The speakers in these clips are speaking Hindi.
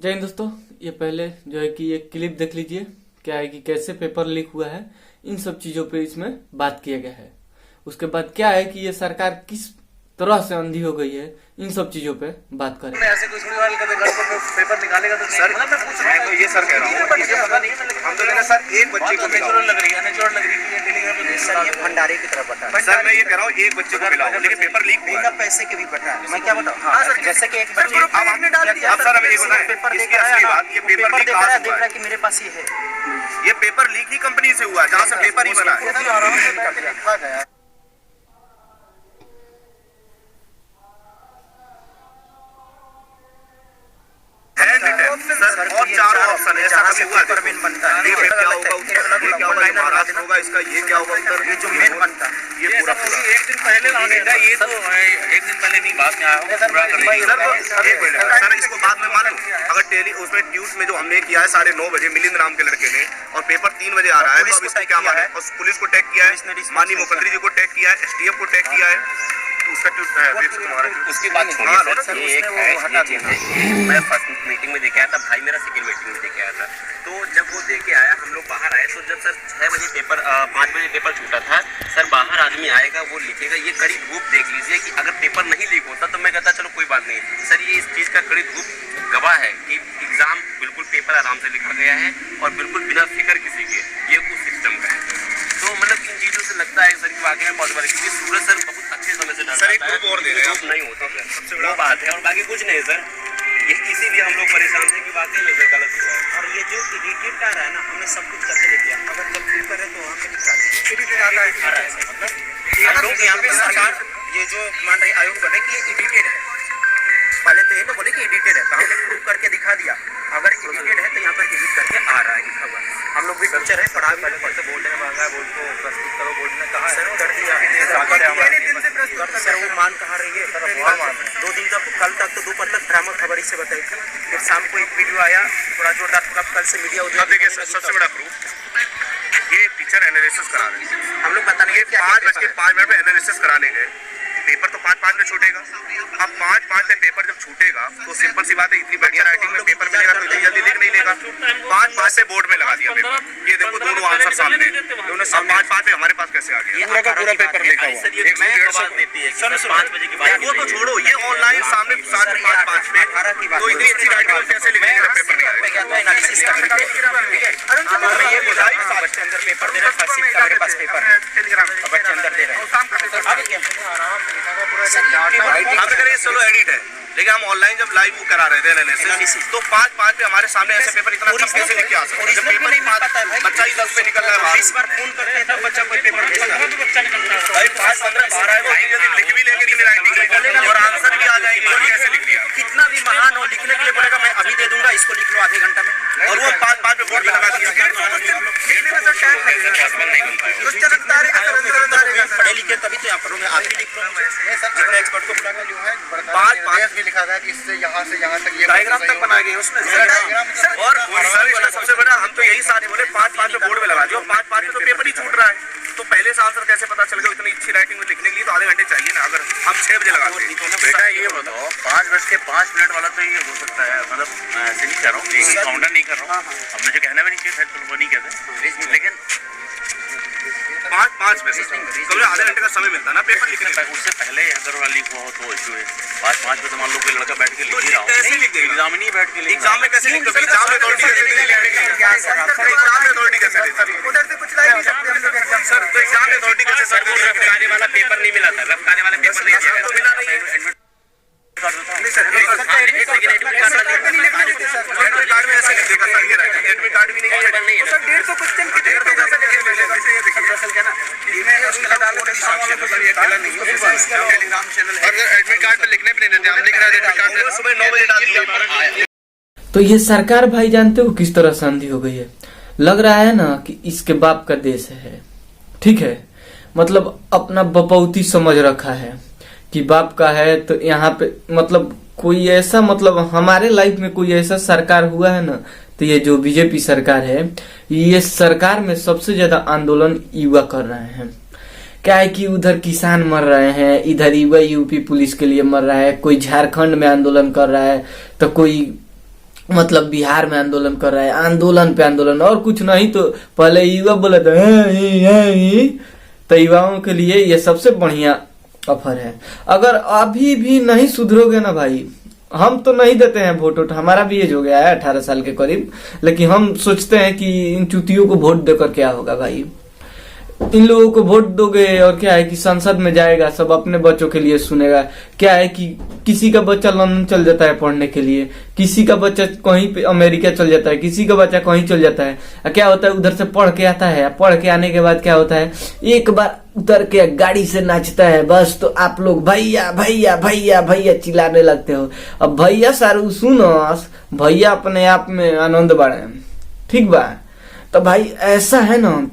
जय हिंद दोस्तों। ये पहले जो है कि एक क्लिप देख लीजिए, क्या है कि कैसे पेपर लीक हुआ है, इन सब चीजों पे इसमें बात किया गया है। उसके बाद क्या है कि ये सरकार किस तरह से अंधी हो गई है, इन सब चीजों पे बात करें। ऐसे कोई सुनवाई कर देगा तो पेपर निकालेगा तो सर मतलब मैं पूछ रहा हूं तो ये सर कह रहा हूं मुझे पता नहीं है। हम तो कहते सर एक बच्चे को नेचुरल लग रही है ये टेलीग्राम पे सर ये भंडारे की तरफ बता है। सर मैं ये कह रहा हूं एक बच्चे को मिला लेकिन पेपर लीक हुआ है, पैसे के भी बता है। मैं क्या बताऊं? हां सर जैसे कि एक बच्चे अब आपने डाल दिया सर, अब ये बताएं पेपर देख रहा है, ये पेपर लीक कहां से देख रहा है कि मेरे पास ये है, ये पेपर लीक ही कंपनी से हुआ है जहां से पेपर ही बना है। आराम से लिखा गया और चारों ऑप्शन है, ऐसा कभी हुआ पेपर मेन बनता है, क्या होगा उत्तर, ये क्या होगा महाराष्ट्र होगा इसका, ये क्या होगा उत्तर, ये जो मेन बनता है ये पूरा एक दिन पहले लगेगा। ये तो एक दिन पहले नहीं बात में आया हूं पूरा करने सर इसको बाद में मालूम अगर टेली उसमें ट्यूट में जो हमने किया है 9:30 बजे मिलिंद नाम के लड़के ने और पेपर 3 बजे आ रहा है तो अब इसका क्या माना है। और पुलिस को टैग किया है, माननीय मुख्यमंत्री जी को टैग किया है, एसटीएफ को टैग किया है, उसका उसकी बात छोड़िए सर, ये एक है मैं फर्स्ट मीटिंग में देखे आया था, भाई मेरा सेकंड मीटिंग में देखे आया था। तो जब वो देके आया हम लोग बाहर आए तो जब सर 6 बजे पेपर 5 बजे पेपर छूटा था, सर बाहर आदमी आएगा वो लिखेगा, ये कड़ी धूप देख लीजिए कि अगर पेपर नहीं लीक होता तो मैं कहता चलो कोई बात नहीं सर, ये इस चीज़ का कड़ी धूप गवाह है कि एग्जाम बिल्कुल पेपर आराम से लिखा गया है और बिल्कुल बिना फिक्र किसी के ये कुछ सिस्टम का है। तो मतलब इन चीज़ों से लगता है सर कि वाकई में पॉसिबल है क्योंकि सूरज सर बहुत अच्छे समय से सर एक ग्रुप और दे रहे हैं नहीं होता सर, सबसे बड़ा बात है और बाकी कुछ नहीं सर, ये इसीलिए हम लोग परेशान हैं कि वाकई में सर गलत हुआ है। और ये जो एडिटेड आ रहा है ना, हमने सब कुछ करके लिख दिया, अगर जब पेपर है तो वहाँ पे लिखा एडिटेड आ रहा है मतलब हम लोग यहाँ पे सरकार ये जो मान रही आयोग बने कि ये एडिटेड है, पहले तो ये तो बोले कि एडिटेड है तो हमने प्रूव करके दिखा दिया, अगर एडिटेड है तो यहाँ पर एडिट करके आ रहा है लिखा हुआ। हम लोग भी टीचर है, पढ़ा भी पढ़ते बोर्ड ने मांगा है, बोर्ड को प्रस्तुत करो, बोर्ड ने कहा सर कर दिया सर, वो मान कहाँ रही है 2 दिन तक, कल तक तो दोपहर तक ड्रामा खबर से बताई थी, फिर शाम को एक वीडियो आया थोड़ा जोरदार, थोड़ा कल से मीडिया उद्योग देखिए सबसे बड़ा प्रूफ ये टीचर एनालिसिस करा रहे हैं, हम लोग पता नहीं 5:05 पे एनालिसिस कराने गए, पेपर तो 5:05 में छूटेगा, अब 5:05 में पेपर जब छूटेगा तो सिंपल सी बात है इतनी बढ़िया राइटिंग में पेपर मिलेगा तो इतनी जल्दी लिख नहीं लेगा, 5:05 से बोर्ड में लगा दिया पेपर, ये देखो दोनों आंसर सामने, दोनों 5:05 में हमारे पास कैसे आ गया पूरा का पूरा पेपर लिखा हुआ 5 बजे की बात, वो तो छोड़ो ये ऑनलाइन सामने 5:05 पे तो इतनी अच्छी राइटिंग में कैसे लिखेंगे पेपर मैं ये बोला बच्चे अंदर पेपर दे रहे फर्स्ट शिफ्ट का मेरे पास पेपर है बच्चे अंदर दे रहे हैं चलो एडिट है लेकिन हम ऑनलाइन जब लाइव वो करा रहे थे एनालिसिस तो 5:05 पे हमारे सामने ऐसे पेपर इतना अच्छा कैसे लेके आ सकते हैं जब पेपर नहीं पता है बच्चा ही 10 पे निकल रहा है 20 बार फोन करते हैं तब बच्चा कोई पेपर भेजता है भाई 5:15 12 है वो यदि लिख भी लेंगे कि राइटिंग और आंसर भी आ जाएंगे और कैसे लिख लिया कितना भी महान हो लिखने के लिए बोलेगा मैं अभी दे दूंगा इसको लिख लो आधे घंटा में और वो 5:05 पे बोर्ड पे लगा दिया पढ़े लिखे तभी तो यहाँ करूँगा आप ही लिख लो एक्सपर्ट को बुला कर 5:05 भी लिखा गया कि इससे यहाँ से यहाँ तक ये डायग्राम तक बनाए गए उसमें और सबसे बड़ा हम तो यही साथ बोले 5:05 पे बोर्ड में लगा दिया 5:05 पे तो पेपर ही छूट रहा है तो पहले से आंसर कैसे पता चल गया इतनी अच्छी राइटिंग में लिखने के लिए तो आधे घंटे चाहिए ना, अगर हम 6 बजे लगाते हैं बेटा ये बताओ 5:05 वाला तो ये हो सकता है मतलब मैं ऐसे नहीं कर रहा हूँ काउंटर नहीं कर रहा हूँ अब मुझे कहना भी नहीं चाहिए शायद वो नहीं कहते लेकिन 5:05 पे कभी आधे घंटे का समय मिलता है ना पेपर लिखने का, उससे पहले अगर वाला लीक हुआ हो तो इशू है 5:05 पे तो मान लो कोई लड़का बैठ के लिख ही रहा हो कैसे लिख देगा एग्जाम में नहीं बैठ के एग्जाम में कैसे लिख देगा एग्जाम में अथॉरिटी कैसे एग्जाम में अथॉरिटी कैसे उधर से कुछ ला नहीं सकते सर तो एग्जाम में अथॉरिटी कैसे सर रफ्ताने वाला पेपर नहीं मिला था रफ्ताने वाला पेपर नहीं दिया तो मिला नहीं नहीं सर एक सेकंड एडमिट कार्ड में ऐसे लिख देगा सर ये एडमिट कार्ड भी नहीं है सर 150 क्वेश्चन की 150 कैसे मिलेगा वैसे ये देखिए दरअसल क्या ना ये उसके लिए डालो तो सर ये चैनल नहीं है टेलीग्राम चैनल है अगर एडमिट कार्ड पे लिखने भी नहीं देते हम लिख रहे हैं एडमिट कार्ड पे सुबह 9 बजे डाल दिया। तो ये सरकार भाई जानते हो किस तरह से अंधी हो गई है, लग रहा है ना कि इसके बाप का देश है, ठीक है, मतलब अपना बपौती समझ रखा है कि बाप का है तो यहाँ पे मतलब कोई ऐसा मतलब हमारे लाइफ में कोई ऐसा सरकार हुआ है ना तो ये जो बीजेपी सरकार है, ये सरकार में सबसे ज्यादा आंदोलन युवा कर रहे हैं। क्या है कि उधर किसान मर रहे हैं, इधर युवा यूपी पुलिस के लिए मर रहा है, कोई झारखंड में आंदोलन कर रहा है तो कोई मतलब बिहार में आंदोलन कर रहा है, आंदोलन पे आंदोलन, और कुछ नहीं तो पहले युवा बोले तो युवाओं के लिए ये सबसे बढ़िया ऑफर है। अगर अभी भी नहीं सुधरोगे ना भाई, हम तो नहीं देते हैं वोट, हमारा भी एज हो गया है 18 साल के करीब, लेकिन हम सोचते हैं कि इन चुतियों को वोट देकर क्या होगा भाई। इन लोगों को वोट दोगे और क्या है कि संसद में जाएगा, सब अपने बच्चों के लिए सुनेगा। क्या है कि किसी का बच्चा लंदन चल जाता है पढ़ने के लिए, किसी का बच्चा कहीं पे अमेरिका चल जाता है, किसी का बच्चा कहीं चल जाता है। क्या होता है, उधर से पढ़ के आता है, पढ़ के आने के बाद क्या होता है, एक बार उतर के गाड़ी से नाचता है बस, तो आप लोग भैया भैया भैया भैया चिल्लाने लगते हो। अब भैया सारू सुनो, भैया अपने आप में आनंद बढ़े, ठीक बा। तो भाई ऐसा है ना,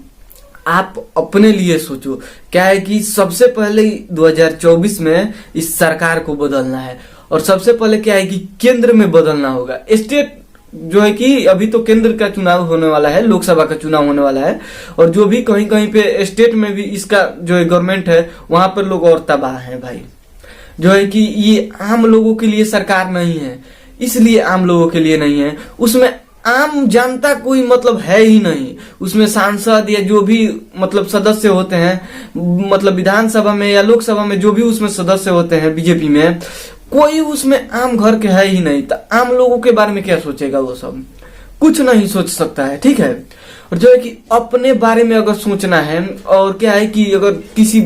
आप अपने लिए सोचो। क्या है कि सबसे पहले 2024 में इस सरकार को बदलना है, और सबसे पहले क्या है कि केंद्र में बदलना होगा। स्टेट जो है कि अभी तो केंद्र का चुनाव होने वाला है, लोकसभा का चुनाव होने वाला है, और जो भी कहीं कहीं पे स्टेट में भी इसका जो है गवर्नमेंट है, वहां पर लोग और तबाह हैं भाई। जो है कि ये आम लोगों के लिए सरकार नहीं है, इसलिए आम लोगों के लिए नहीं है। उसमें आम जनता कोई मतलब है ही नहीं। उसमें सांसद या जो भी मतलब सदस्य होते हैं, मतलब विधानसभा में या लोकसभा में जो भी उसमें सदस्य होते हैं बीजेपी में, कोई उसमें आम घर के है ही नहीं। तो आम लोगों के बारे में क्या सोचेगा, वो सब कुछ नहीं सोच सकता है, ठीक है। और जो है कि अपने बारे में अगर सोचना है, और क्या है कि अगर किसी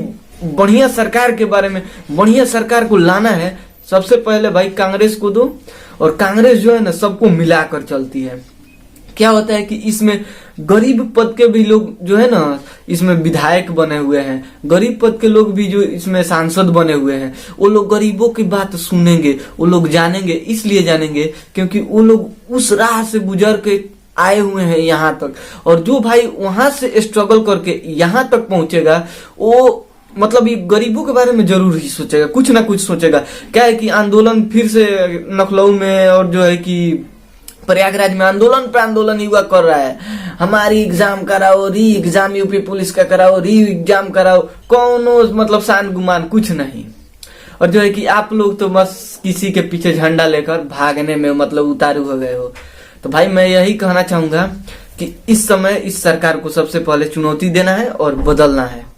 बढ़िया सरकार के बारे में, बढ़िया सरकार को लाना है, सबसे पहले भाई कांग्रेस को दो। और कांग्रेस जो है ना सबको मिलाकर चलती है। क्या होता है कि इसमें गरीब पद के भी लोग जो है ना इसमें विधायक बने हुए हैं, गरीब पद के लोग भी जो इसमें सांसद बने हुए हैं, वो लोग गरीबों की बात सुनेंगे, वो लोग जानेंगे। इसलिए जानेंगे क्योंकि वो लोग उस राह से गुजर के आए हुए हैं यहाँ तक, और जो भाई वहां से स्ट्रगल करके यहाँ तक पहुंचेगा, वो मतलब ये गरीबों के बारे में जरूर ही सोचेगा, कुछ ना कुछ सोचेगा। क्या है कि आंदोलन फिर से लखनऊ में और जो है कि प्रयागराज में आंदोलन पे आंदोलन युवा कर रहा है। हमारी एग्जाम कराओ, री एग्जाम यूपी पुलिस का कराओ, री एग्जाम कराओ, कौनो मतलब शान गुमान कुछ नहीं। और जो है कि आप लोग तो बस किसी के पीछे झंडा लेकर भागने में मतलब उतारू हो गए हो। तो भाई मैं यही कहना चाहूंगा कि इस समय इस सरकार को सबसे पहले चुनौती देना है और बदलना है।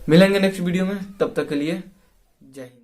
मिलेंगे नेक्स्ट वीडियो में, तब तक के लिए जय हिंद।